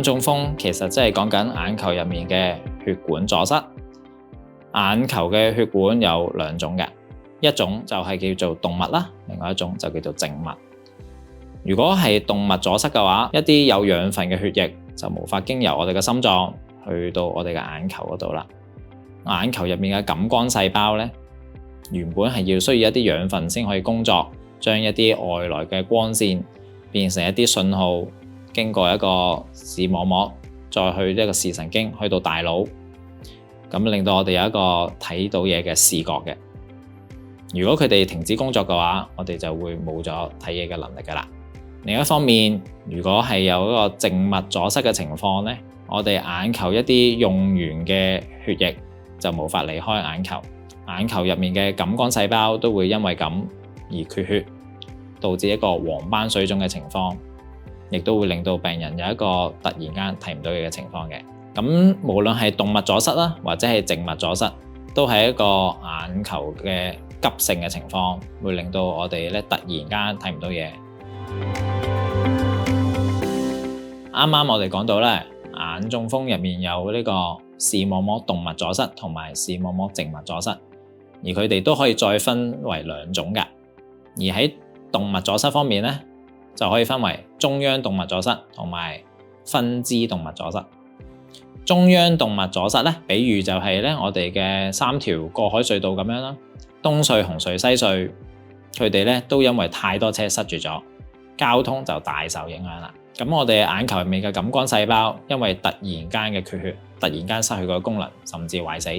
中風其實即係講緊眼球入面嘅血管阻塞。眼球嘅血管有兩種嘅，一種就係叫做動脈啦，另外一種就叫做靜脈。如果係動脈阻塞嘅話，一啲有養分嘅血液就無法經由我哋嘅心臟去到我哋嘅眼球嗰度啦。眼球入面嘅感光細胞咧，原本係需要一啲養分先可以工作，將一啲外來嘅光線變成一啲信號，經過一個視網膜，再去一個視神經去到大腦，咁令到我哋有一個睇到嘢嘅視覺嘅。如果佢哋停止工作嘅話，我哋就會冇咗睇嘢嘅能力噶啦。另一方面，如果係有一個靜脈阻塞嘅情況咧，我哋眼球一啲用完嘅血液就無法離開眼球，眼球入面嘅感光細胞都會因為咁而缺血，導致一個黃斑水腫嘅情況，亦都會令到病人有一個突然間睇唔到嘢嘅情況嘅。咁無論係動脈阻塞啦，或者係靜脈阻塞，都係一個眼球嘅急性嘅情況，會令到我哋咧突然間睇唔到嘢。啱啱我哋講到咧，眼中風入面有呢個視網膜動脈阻塞同埋視網膜靜脈阻塞，而佢哋都可以再分為兩種嘅。而喺動脈阻塞方面咧，就可以分為中央動脈阻塞同埋分支動脈阻塞。中央動脈阻塞咧，比喻就係咧我哋嘅三條過海隧道咁樣啦，東隧、紅隧、西隧，佢哋咧都因為太多車塞住咗，交通就大受影響啦。咁我哋眼球入面嘅感光細胞因為突然間嘅缺血，突然間失去個功能，甚至壞死，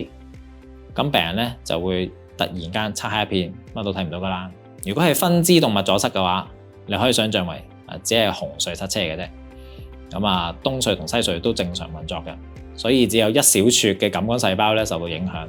咁病人咧就會突然間漆黑一片，乜都睇唔到噶啦。如果係分支動脈阻塞嘅話，你可以想象為只係紅隧塞車嘅啫。咁東隧同西隧都正常運作嘅，所以只有一小撮嘅感光細胞咧受到影響。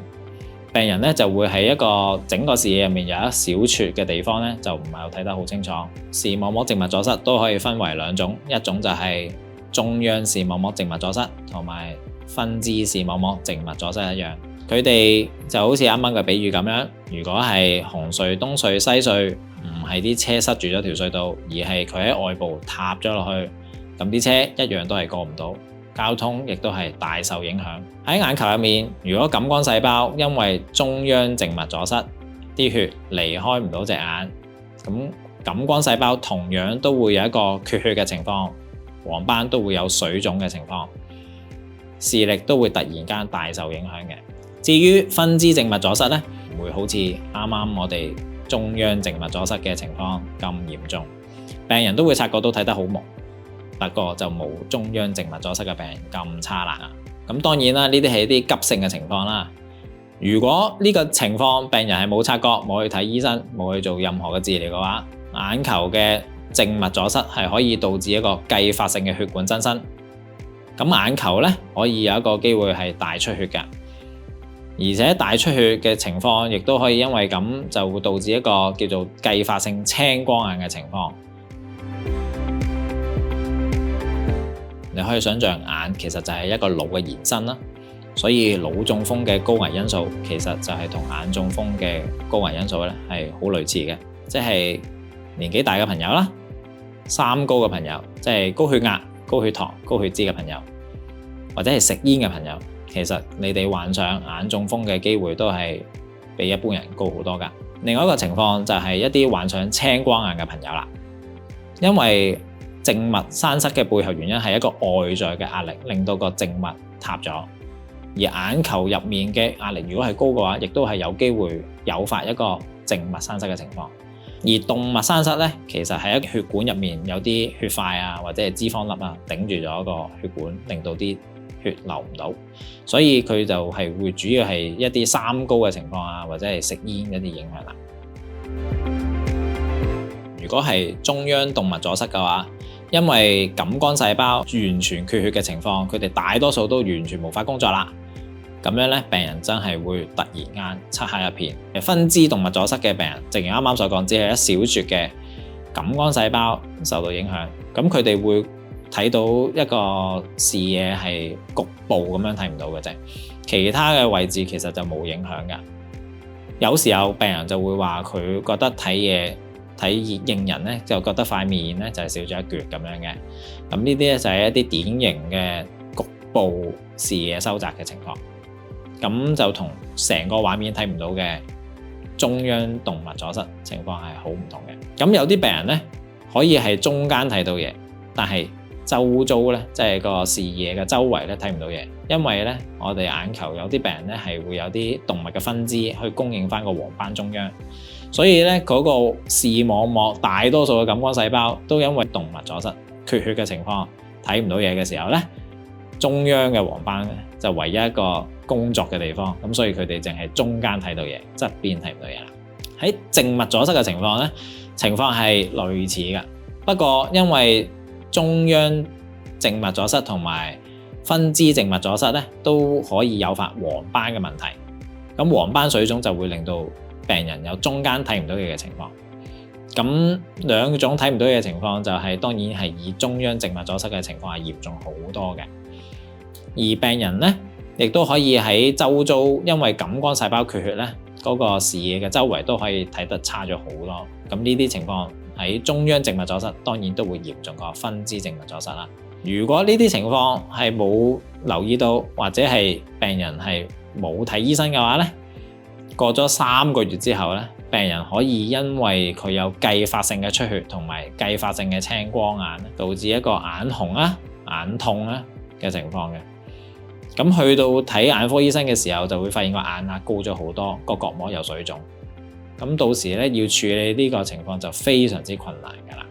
病人咧就會喺一個整個視野入面有一小撮嘅地方咧就唔係睇得好清楚。視網膜靜脈阻塞都可以分為兩種，一種就係中央視網膜靜脈阻塞同埋分支視網膜靜脈阻塞一樣。佢哋就好似啱啱嘅比喻咁樣，如果係紅隧、東隧、西隧唔係啲車塞住咗條隧道，而係佢喺外部塌咗落去，咁啲車一樣都係過唔到。交通亦都係大受影響。喺眼球入面，如果感光細胞因為中央靜脈阻塞，啲血離開唔到隻眼，咁感光細胞同樣都會有一個缺血嘅情況，黃斑都會有水腫嘅情況，視力都會突然間大受影響嘅。至於分支靜脈阻塞咧，唔會好似啱啱我哋中央靜脈阻塞嘅情況咁嚴重，病人都會察覺到睇得好朦，不過就冇中央靜脈阻塞嘅病人咁差啦。咁當然啦，呢啲係一啲急性嘅情況啦。如果呢個情況病人係冇察覺，冇去睇醫生，冇去做任何嘅治療嘅話，眼球嘅靜脈阻塞係可以導致一個繼發性嘅血管增生。咁眼球咧可以有一個機會係大出血嘅，而且大出血嘅情況亦都可以因為咁就會導致一個叫做繼發性青光眼嘅情況。你可以想象眼其實就係一個腦嘅延伸啦，所以腦中風嘅高危因素其實就係同眼中風嘅高危因素咧係好類似嘅，即係年紀大嘅朋友啦，三高嘅朋友，即係高血壓、高血糖、高血脂嘅朋友，或者係食煙嘅朋友，其實你哋患上眼中風嘅機會都係比一般人高好多㗎。另外一個情況就係一啲患上青光眼嘅朋友啦，因為靜脈栓塞嘅背後原因係一個外在嘅壓力，令到個靜脈塌咗。而眼球入面嘅壓力如果係高嘅話，亦都係有機會誘發一個靜脈栓塞嘅情況。而動脈栓塞咧，其實係一血管入面有啲血塊啊，或者係脂肪粒啊，頂住咗個血管，令到啲血流唔到。所以佢就係會主要係一啲三高嘅情況啊，或者係食煙一啲影響啦。如果係中央動脈阻塞嘅話，因為感光細胞完全缺血嘅情況，佢哋大多數都完全無法工作啦。咁樣咧，病人真係會突然間漆黑一片。分支動脈阻塞嘅病人，正如啱啱所講，只係一小撮嘅感光細胞受到影響，咁佢哋會睇到一個視野係局部咁樣睇唔到嘅啫，其他嘅位置其實就冇影響㗎。有時候病人就會話佢覺得睇嘢睇認人咧就覺得塊面咧就係少咗一橛咁樣嘅。咁呢啲咧就係一啲典型嘅局部視野收窄嘅情況，咁就同成個畫面睇唔到嘅中央動脈阻塞情況係好唔同嘅。咁有啲病人咧可以係中間睇到嘢，但係周遭咧即係個視野嘅周圍咧睇唔到嘢，因為咧我哋眼球有啲病人咧係會有啲動脈嘅分支去供應翻個黃斑中央，所以咧嗰個視網膜大多數嘅感光細胞都因為動脈阻塞缺血嘅情況睇唔到嘢嘅時候咧，中央嘅黃斑咧就唯一一個工作嘅地方，咁所以佢哋淨係中間睇到嘢，側邊睇唔到嘢啦。喺靜脈阻塞嘅情況咧，情況係類似嘅，不過因為中央靜脈阻塞同埋分支靜脈阻塞咧都可以誘發黃斑嘅問題，咁黃斑水腫就會令到病人有中間睇唔到嘢嘅情況。咁兩種睇唔到嘢嘅情況就係當然係以中央靜脈阻塞嘅情況係嚴重好多嘅，而病人咧亦都可以喺周遭因為感光細胞缺血咧，嗰個視野嘅周圍都可以睇得差咗好多。咁呢啲情況喺中央靜脈阻塞當然都會嚴重過分支靜脈阻塞啦。如果呢啲情況係冇留意到，或者係病人係冇睇醫生嘅話咧，過咗3個月之後咧，病人可以因為佢有繼發性嘅出血同埋繼發性嘅青光眼，導致一個眼紅啊、眼痛啊嘅情況嘅。咁去到睇眼科醫生嘅時候，就會發現個眼壓高咗好多，個角膜有水腫。咁到時咧要處理呢個情況就非常之困難㗎啦。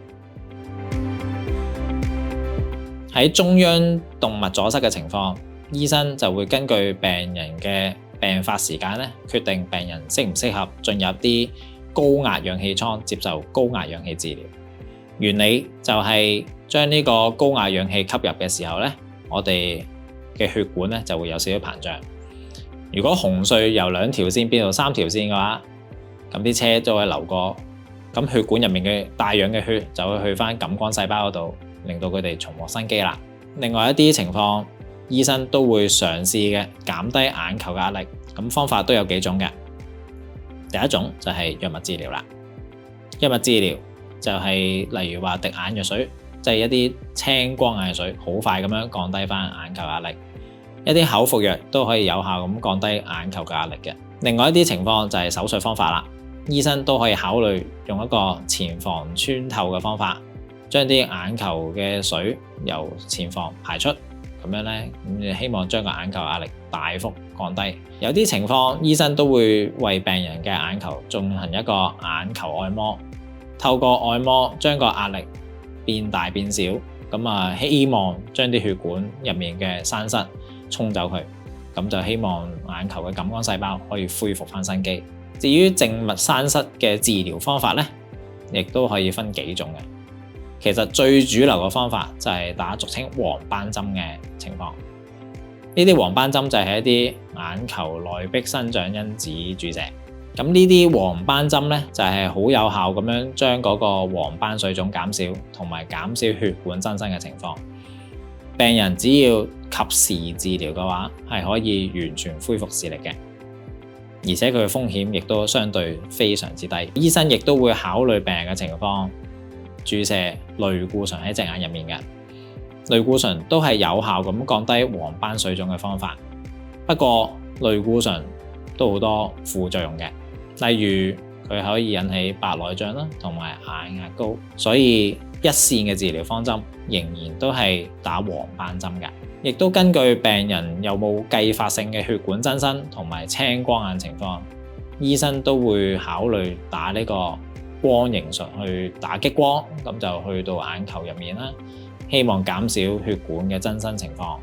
喺中央動脈阻塞嘅情況，醫生就會根據病人嘅病發時間咧，決定病人適唔適合進入啲高壓氧氣艙接受高壓氧氣治療。原理就係將呢個高壓氧氣吸入嘅時候咧，我哋嘅血管咧就會有少少膨脹。如果紅隧由2條線變到3條線嘅話，咁啲車就會流過，咁血管入面嘅帶氧嘅血就會去返感光細胞嗰度，令到佢哋重獲生機啦。另外一啲情況，醫生都會嘗試嘅減低眼球嘅壓力，咁方法都有幾種嘅。第一種就係藥物治療啦。藥物治療就係例如話滴眼藥水，即係一啲青光眼藥水，好快咁樣降低翻眼球壓力。一啲口服藥都可以有效咁降低眼球嘅壓力嘅。另外一啲情況就係手術方法啦，醫生都可以考慮用一個前房穿透嘅方法，將啲眼球嘅水由前房排出，咁樣咧，咁希望將個眼球壓力大幅降低。有啲情況，醫生都會為病人嘅眼球進行一個眼球按摩，透過按摩將個壓力變大變小，咁希望將啲血管入面嘅栓塞沖走佢，咁就希望眼球嘅感光細胞可以恢復翻生機。至於靜脈栓塞嘅治療方法咧，亦都可以分幾種嘅。其實最主流嘅方法就係打俗稱黃斑針嘅情況。呢啲黃斑針就係一啲眼球內壁生長因子注射。咁呢啲黃斑針咧就係好有效咁樣將嗰個黃斑水腫減少，同埋減少血管增生嘅情況。病人只要及時治療嘅話，係可以完全恢復視力嘅，而且佢嘅風險亦都相對非常之低。醫生亦都會考慮病人嘅情況，注射類固醇喺隻眼入面嘅。類固醇都係有效咁降低黃斑水腫嘅方法，不過類固醇都好多副作用嘅，例如佢可以引起白內障啦，同埋眼壓高，所以一線嘅治療方針仍然都係打黃斑針嘅。亦都根據病人有冇繼發性嘅血管增生同埋青光眼情況，醫生都會考慮打呢個光形術去打激光，咁就去到眼球入面啦，希望減少血管嘅增生情況。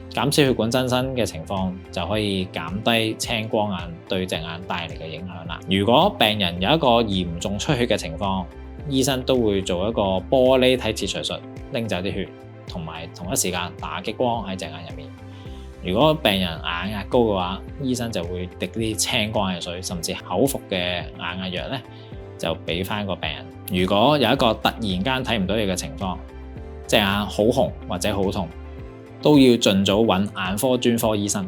減少血管增生嘅情況就可以減低青光眼對隻眼帶嚟嘅影響啦。如果病人有一個嚴重出血嘅情況，醫生都會做一個玻璃體切除術，拎走啲血，同埋同一時間打激光喺隻眼入面。如果病人眼壓高嘅話，醫生就會滴啲青光眼水，甚至口服嘅眼壓藥咧，就俾翻個病人。如果有一個突然間睇唔到嘢嘅情況，隻眼好紅或者好痛，都要盡早揾眼科專科醫生。